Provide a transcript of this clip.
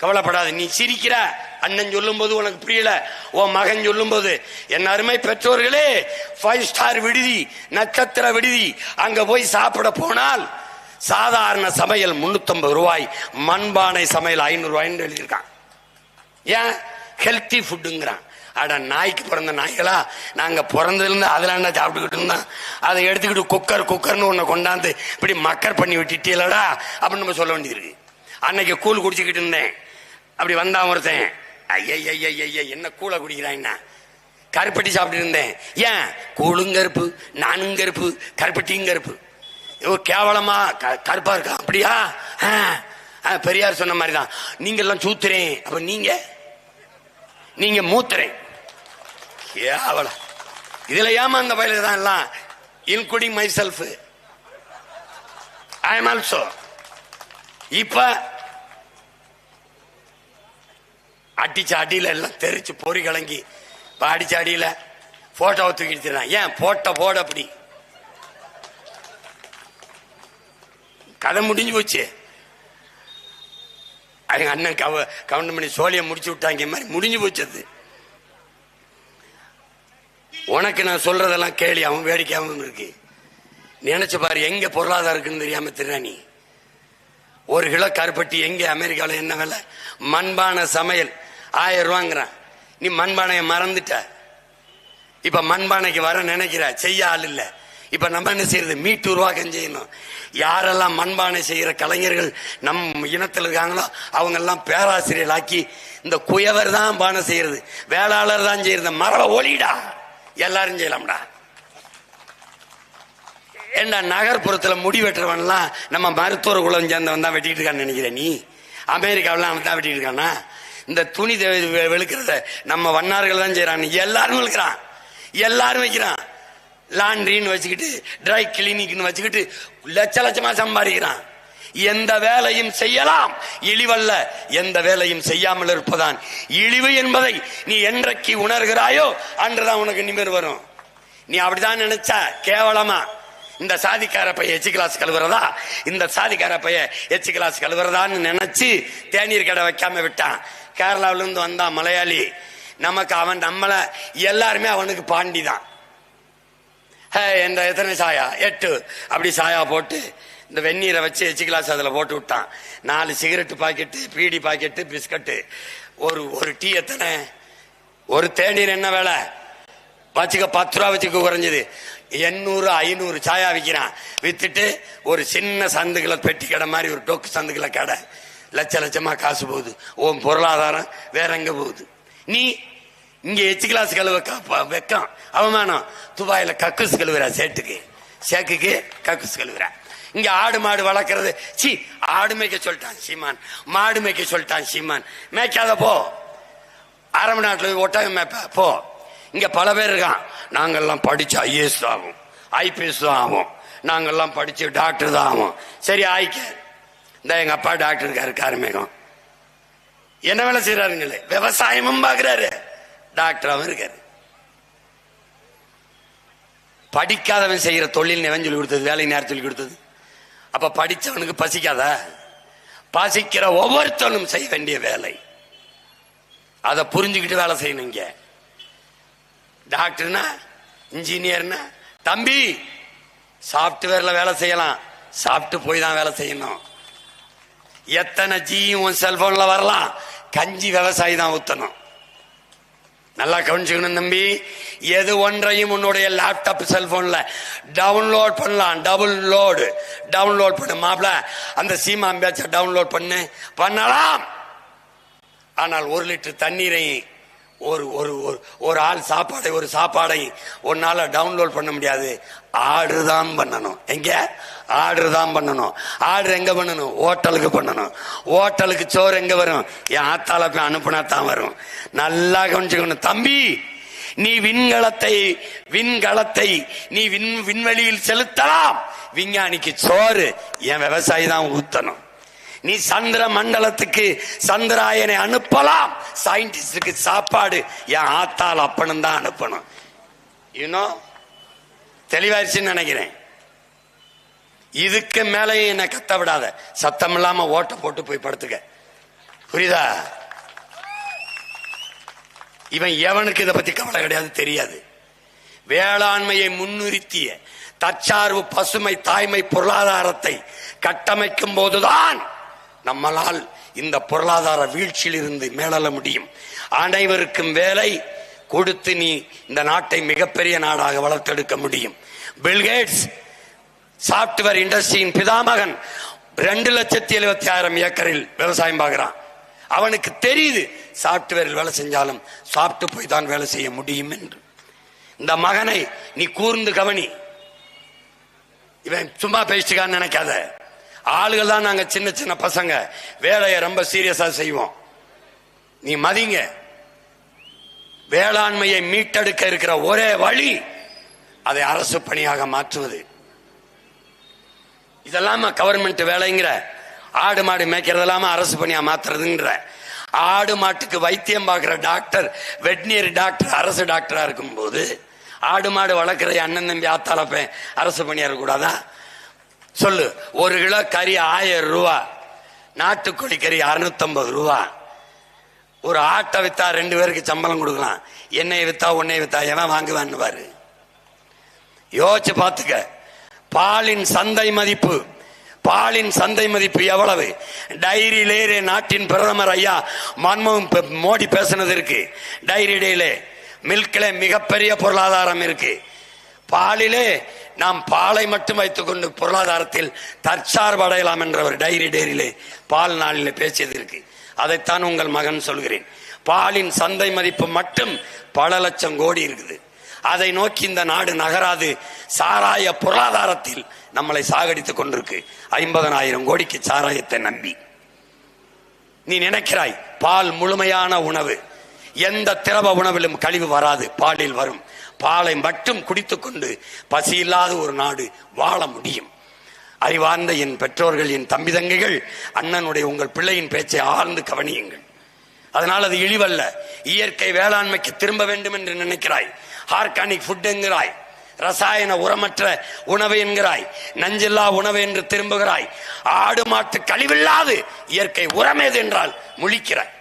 கவலைப்படாது. நீ சிரிக்கிற, அண்ணன் சொல்லும் போது உனக்கு புரியல, உன் மகன் சொல்லும் போது. என் அருமை பெற்றோர்களே, 5 ஸ்டார் விடுதி, நட்சத்திர விடுதி, அங்க போய் சாப்பிட போனால் சாதாரண சமையல் 350 ரூபாய், மண்பானை சமையல் 500 ரூபாய்ன்னு எழுதியிருக்கான். ஏன்? ஹெல்த்தி ஃபுட்டுங்கிறான். அட நாய்க்கு பிறந்த நாய்களா, நாங்க பிறந்ததுலேருந்து அதெல்லாம் சாப்பிட்டுக்கிட்டு இருந்தோம். அதை எடுத்துக்கிட்டு குக்கர்னு ஒன்று கொண்டாந்து இப்படி மக்கர் பண்ணி விட்டுட்டீங்களடா அப்படின்னு நம்ம சொல்ல வேண்டியிருக்கு. அன்னைக்கு கூழ் குடிச்சுக்கிட்டு இருந்தேன், அப்படி வந்தான் ஒருத்தன், ஐய என்ன கூழ குடிக்கிறான்னா, கருப்பட்டி சாப்பிட்டு இருந்தேன். ஏன்? கூழும் கருப்பு, நானும் கருப்பு, கருப்பட்டியும் கருப்பு. கேவலமா கருப்பா இருக்கா? அப்படியா? பெரியார் சொன்ன மாதிரிதான், நீங்க எல்லாம் சூத்துறேன், அப்ப நீங்க மூத்துறேன். கேவலம். இதுல ஏமா அந்த பயில தான் எல்லாம், including my self, I am also. இப்ப அடிச்ச அடியில எல்லாம் தெரிச்சு பொறி கலங்கி, இப்ப அடிச்ச அடியில போட்டோவை தூக்கிட்டு. ஏன்? போட அப்படி கதை முடிஞ்சு போச்சு. அவங்க அண்ணன் கவுண்ட் பண்ணி சோழியை முடிச்சு விட்டாங்க மாதிரி முடிஞ்சு போச்சது. உனக்கு நான் சொல்றதெல்லாம் கேள்வி, அவன் வேடிக்கையாகவும் இருக்கு. நினைச்சு பாரு, எங்க பொருளாதாரம் இருக்குன்னு தெரியாம திராணி. 1 கிலோ கருப்பட்டி எங்க அமெரிக்காவில் என்ன விலை? மண்பானை சமையல் 1000 ரூபாங்கிறான். நீ மண்பானையை மறந்துட்ட. இப்ப மண்பானைக்கு வர நினைக்கிற, செய்ய ஆள் இல்ல. இப்ப நம்ம என்ன செய்யறது? மீட்டு உருவாக்கம் செய்யணும். யாரெல்லாம் மண்பானை செய்யற கலைஞர்கள் நம் இனத்தில் இருக்காங்களோ அவங்க எல்லாம் பேராசிரியர் ஆக்கி, இந்த குயவர் தான் பானை செய்யறது, வேளாளர் தான் செய்யறது, மரப ஒளிடா, எல்லாரும் செய்யலாம்டா. ஏண்டா நகர்ப்புறத்துல முடி வெட்டுறவன்லாம் நம்ம மருத்துவர் குலம் சேர்ந்தவன் தான் வெட்டிட்டு இருக்கான்னு நினைக்கிறேன் நீ? அமெரிக்காவில் அவன் தான் வெட்டிட்டு இருக்கானா? இந்த துணி வெளுக்கிறத நம்ம வண்ணார்கள் தான் செய்யறான். எல்லாரும் வெளுக்கிறான், எல்லாரும் வைக்கிறான். லாண்ட்ரின்னு வச்சுக்கிட்டு, ட்ரை கிளினிக்னு வச்சுக்கிட்டு லட்சமா சம்பாதிக்கிறான். எந்த வேலையும் செய்யலாம், இழிவல்ல. எந்த வேலையும் செய்யாமல் இருப்பதான் இழிவு என்பதை நீ என்றைக்கு உணர்கிறாயோ அன்றுதான் உனக்கு நிமிர் வரும். நீ அப்படிதான் நினைச்சா கேவலமா இந்த சாதிக்கார பைய எச்சு கிளாஸ் கழுவுறதா, இந்த சாதிக்கார பைய எச்சு கிளாஸ் கழுவுறதான்னு நினைச்சு தேநீர் கடை வைக்காம விட்டான். கேரளாவில இருந்து வந்தான் மலையாளி. நமக்கு அவன் நம்மள எல்லாருமே அவனுக்கு பாண்டி தான். என்ற எத்தனை சாயா? 8. அப்படி சாயா போட்டு இந்த வெந்நீரை வச்சு எச்சு கிளாஸ் அதில் போட்டு விட்டான். 4 cigarette packet, beedi packet, biscuit. ஒரு டீ எத்தனை? ஒரு தேநீர் என்ன வேலை வச்சுக்க? 10 ரூபா வச்சுக்க குறைஞ்சது. 800 500 சாயா விற்கிறான். வித்துட்டு ஒரு சின்ன சந்துக்களை, பெட்டி கடை மாதிரி ஒரு டொக்கு சந்துக்களை கடை, லட்சமா காசு போகுது. உன் பொருளாதாரம் வேற எங்க போகுது? நீ இங்க எச்சு கிளாஸ் கழுவ வெக்கம், அவமானம். துபாயில கக்குஸ் கழுவுறா, சேக்குக்கு கக்குஸ் கழுவுறா. இங்க ஆடு மாடு வளர்க்கறது, சி ஆடு மேய்க்க சொல்லிட்டான் சீமான், மாடு மேய்க்க சொல்லிட்டான் சீமான். மேய்க்காத போ, அரபு நாட்டுல ஒட்டகம் மேய்ப்ப போ. இங்க பல பேர் இருக்கான், நாங்கெல்லாம் படிச்சு IAS தான் ஆகும், IPS தான் ஆகும், நாங்கெல்லாம் படிச்சு டாக்டர் தான் ஆகும். சரி ஆயிக்க. இந்த எங்க அப்பா டாக்டர் இருக்காரு, காரமேகம். என்ன வேலை செய்யறாருங்களே? விவசாயமும் பாக்குறாரு, டாக்டராகவும் இருக்காரு. படிக்காதவன் செய்யற தொழில் எவன் சொல்லி கொடுத்தது? வேலை நேரம் சொல்லி கொடுத்தது. அப்ப படிச்சவனுக்கு பசிக்காத? பசிக்கிற ஒவ்வொருத்தனும் செய்ய வேண்டிய வேலை, அதை புரிஞ்சுக்கிட்டு வேலை செய்யணும். இங்க டாக்டர்னா, இன்ஜினியர்னா, தம்பி சாப்ட்வேர்ல வேலை செய்யலாம், சாப்பிட்டு போய் தான் வேலை செய்யணும். எத்தனை ஜியும் செல்போன்ல வரலாம், கஞ்சி விவசாயி தான் ஊத்தணும். நல்லா கவனிச்சுக்கணும் தம்பி. எது ஒன்றையும் உன்னுடைய லேப்டாப் செல்போன்ல டவுன்லோட் பண்ணலாம். டவுன்லோட் பண்ணு மாப்ள, அந்த சீமா பேச்ச டவுன்லோட் பண்ணலாம். ஆனால் 1 லிட்டர் தண்ணீரை, ஒரு ஆள் ஒரு சாப்பாடை ஒன்னால டவுன்லோட் பண்ண முடியாது. ஆர்டர் தான் பண்ணணும். எங்க ஆர்டர் தான் பண்ணணும். ஆர்டர் எங்க பண்ணணும்? ஹோட்டலுக்கு பண்ணணும். ஹோட்டலுக்கு சோறு எங்க வரும்? என் ஆத்தால போய் அனுப்புனா தான் வரும். நல்லா கவனிச்சுக்கணும் தம்பி. நீ விண்கலத்தை நீ விண்வெளியில் செலுத்தலாம், விஞ்ஞானிக்கு சோறு என் விவசாயி தான் ஊத்தணும். நீ சந்திர மண்டலத்துக்கு சந்திராயனை அனுப்பலாம், சயின்டிஸ்டுக்கு சாப்பாடு என் ஆத்தால் அப்பனும் தான் அனுப்பணும். இன்னும் தெளிவாயிருச்சுன்னு நினைக்கிறேன். இதுக்கு மேலே என்ன கத்த விடாத, சத்தம் இல்லாம ஓட்ட போட்டு போய் படுத்துக்க. புரியுதா? இவன் எவனுக்கு இதை பத்தி கவலை கிடையாது, தெரியாது. வேளாண்மையை முன்னிறுத்திய தற்சார்பு பசுமை தாய்மை பொருளாதாரத்தை கட்டமைக்கும் போதுதான் நம்மளால் இந்த பொருளாதார வீழ்ச்சியில் இருந்து மேலெழ முடியும். அனைவருக்கும் வேலை கொடுத்து நீ இந்த நாட்டை மிகப்பெரிய நாடாக வளர்த்தெடுக்க முடியும். பில்கேட்ஸ் சாப்ட்வேர் இண்டஸ்ட்ரியின் பிதாமகன் 2,70,000 ஏக்கரில் விவசாயம் பார்க்கிறான். அவனுக்கு தெரியுது சாப்ட்வேரில் வேலை செஞ்சாலும் சாப்பிட்டு போய் தான் வேலை செய்ய முடியும் என்று. இந்த மகனை நீ கூர்ந்து கவனி. இவன் சும்மா பேசிட்டுக்கான்னு நினைக்காத. ஆளுகள் தான் நாங்க சின்ன சின்ன பசங்க, வேலையை ரொம்ப சீரியஸா செய்வோம். நீ மதிங்க. வேளாண்மையை மீட்டெடுக்க இருக்கிற ஒரே வழி அதை அரசு பணியாக மாற்றுவது. இதெல்லாம் கவர்மெண்ட் வேலைங்கிற. ஆடு மாடு மேய்க்கிறது இல்லாம அரசு பணியா மாத்துறதுங்கிற. ஆடு மாட்டுக்கு வைத்தியம் பார்க்கிற டாக்டர், வெட்னரி டாக்டர் அரசு டாக்டரா இருக்கும் போது ஆடு மாடு வளர்க்கிற அண்ணன் தம்பி ஆத்தாளப்பேன் அரசு பணியா இருக்கக்கூடாதா? சொல்லு. 1 கிலோ கறி 1000 ரூபா, நாட்டுக்கோழி கறி 650 ரூபா. ஒரு ஆட்டை வித்தா 2 பேருக்கு சம்பளம் கொடுக்கலாம். எண்ணெயை வித்தா உன்னை வித்தா எவன் வாங்குவான்னு பாரு. யோசிச்சு பார்த்துக்க. பாலின் சந்தை மதிப்பு, பாலின் சந்தை மதிப்பு எவ்வளவு? டைரியிலே நாட்டின் பிரதமர் ஐயா மன்மோகன் மோடி பேசினது இருக்கு. டைரி டேலே மில்கிலே மிகப்பெரிய பொருளாதாரம் இருக்கு. பாலிலே நாம் பாலை மட்டும் வைத்துக் கொண்டு பொருளாதாரத்தில் தற்சார்பு அடையலாம் என்ற ஒரு டேரியிலே பால் நாளிலே பேசியது இருக்கு. அதைத்தான் உங்கள் மகன் சொல்கிறேன். பாலின் சந்தை மதிப்பு மட்டும் பல லட்சம் கோடி இருக்குது. அதை நோக்கி இந்த நாடு நகராது. சாராய பொருளாதாரத்தில் நம்மளை சாகடித்துக் கொண்டிருக்கு. 50,000 கோடிக்கு சாராயத்தை நம்பி நீ நினைக்கிறாய் பால் முழுமையான உணவு. எந்த திரவ உணவிலும் கழிவு வராது, பாலில் வரும். பாலை மட்டும் குடித்துக் கொண்டு பசி இல்லாத ஒரு நாடு வாழ முடியும். அறிவார்ந்த என் பெற்றோர்கள், என் தம்பி தங்கைகள், அண்ணனுடைய உங்கள் பிள்ளையின் பேச்சை ஆழ்ந்து கவனியுங்கள். அதனால் அது இழிவல்ல. இயற்கை வேளாண்மைக்கு திரும்ப வேண்டும் என்று நினைக்கிறாய். ஆர்கானிக் ஃபுட் என்கிறாய், ரசாயன உரமற்ற உணவு என்கிறாய், நஞ்சில்லா உணவு என்று திரும்புகிறாய். ஆடு மாட்டு கழிவில்லாது இயற்கை உரமேது என்றால் முழிக்கிறாய்.